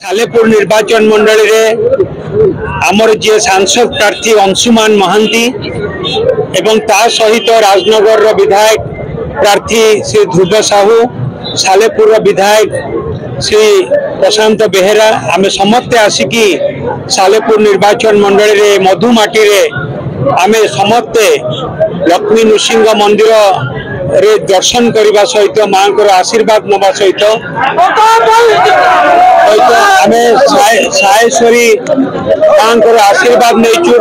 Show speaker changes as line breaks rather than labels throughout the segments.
सालेपुर निर्वाचन मंडली रे आमर जे सांसद प्रार्थी अंशुमान महांती एवं ता सहित राजनगर विधायक प्रार्थी श्री ध्रुव साहू, सालेपुर विधायक श्री प्रशांत बेहेरा आमे समस्ते आसिकी सालेपुर निर्वाचन मंडली रे मधुमाटी रे आमे समस्ते लक्ष्मी नृसिंह मंदिर रे दर्शन करने सहित माँ को आशीर्वाद नवा सहित आमे सायेश्वरी माँ को आशीर्वाद नहीं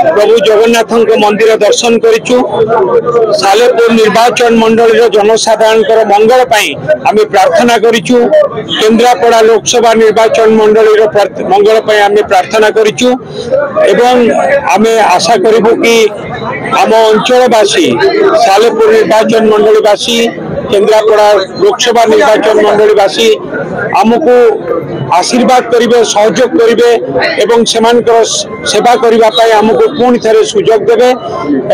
प्रभु जगन्नाथ मंदिर दर्शन करूँ। सालेपुर निर्वाचन मंडल जनसाधारण मंगल आमे प्रार्थना करूँ। केन्द्रापड़ा लोकसभा निर्वाचन मंडल मंगल आमे प्रार्थना करूँ एवं आमे आशा करूँ कि आम अंचलवासी सालेपुर निर्वाचन मंडलवासी केन्द्रापड़ा लोकसभा निर्वाचन मंडलवासी आमको आशीर्वाद करेंगे, सहयोग करेंगे एवं सेमानकर सेवा करने आमको पुणी थे सुजोग देवे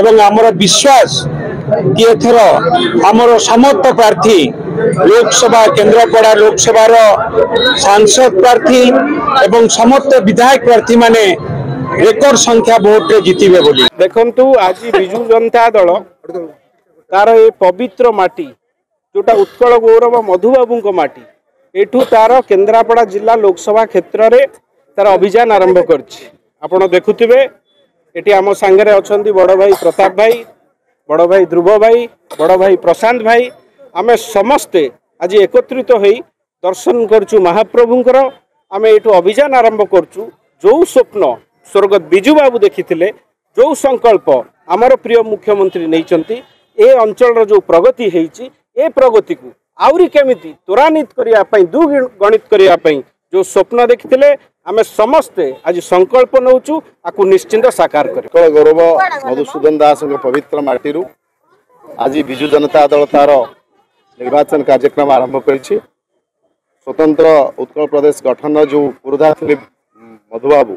एवं आमर विश्वास कि एथर आमर समस्त प्रार्थी लोकसभा केन्द्रापड़ा लोकसभा सांसद प्रार्थी एवं समस्त विधायक प्रार्थी माने रेकर्ड संख्या भोट रे जीतिबे बोली।
देखंतु आज बिजु जनता दल तार ए पवित्र माटी जोटा उत्कल गौरव मधुबाबू को माटी एठू तार केन्द्रापड़ा जिला लोकसभा क्षेत्र रे तार अभियान आरंभ करछि। आपण देखुथिबे एटी आम सांगरे अछंती बड़ भाई प्रताप भाई, बड़ भाई ध्रुव भाई, बड़ भाई प्रशांत भाई, आमे समस्ते आज एकत्रित होई दर्शन करछु महाप्रभुंकर। आमे एठू अभियान आरंभ करछु। जो स्वप्न स्वर्गत बिजु बाबू देखिथिले, जो संकल्प आमर प्रिय मुख्यमंत्री नैचंती, ए अंचल जो प्रगति हेइची ए प्रगति को आउरी केमिति त्वरान्वित करिया पई दुगणित करिया पई जो स्वप्न देखिथिले आमे समस्ते आज संकल्प नौचु आकु निश्चिंत साकार करी।
गौरव मधुसूदन दास पवित्र माटीरू आज बिजु जनता दल तार निर्वाचन कार्यक्रम आरंभ करिछि। स्वतंत्र उत्कल प्रदेश गठन जो पुरोधा थे मधुबाबू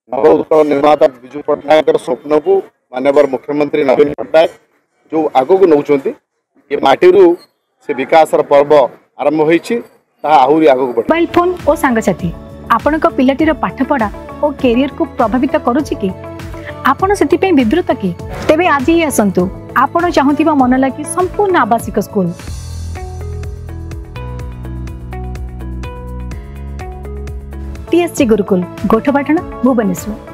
नव उत्कल निर्माता बिजु पट्टनायक स्वप्न को माननीय मुख्यमंत्री नवीन पट्टनायक जो आगक नौकरी ये माटीरू से विकास पर्व आरंभ होइछि ता आहुरी आगक बढ़।
मोबाइल फोन और सांगसाथी आपण पिलाटीर पाठपढ़ा और कैरियर को प्रभावित करुछि कि आपण सेति विवृत कि तेबे आज ही आसंतु आपण चाहुथिबा मन लागी संपूर्ण आवासिक स्कूल TSC गुरुकुल गोठपाटण भुवनेश्वर।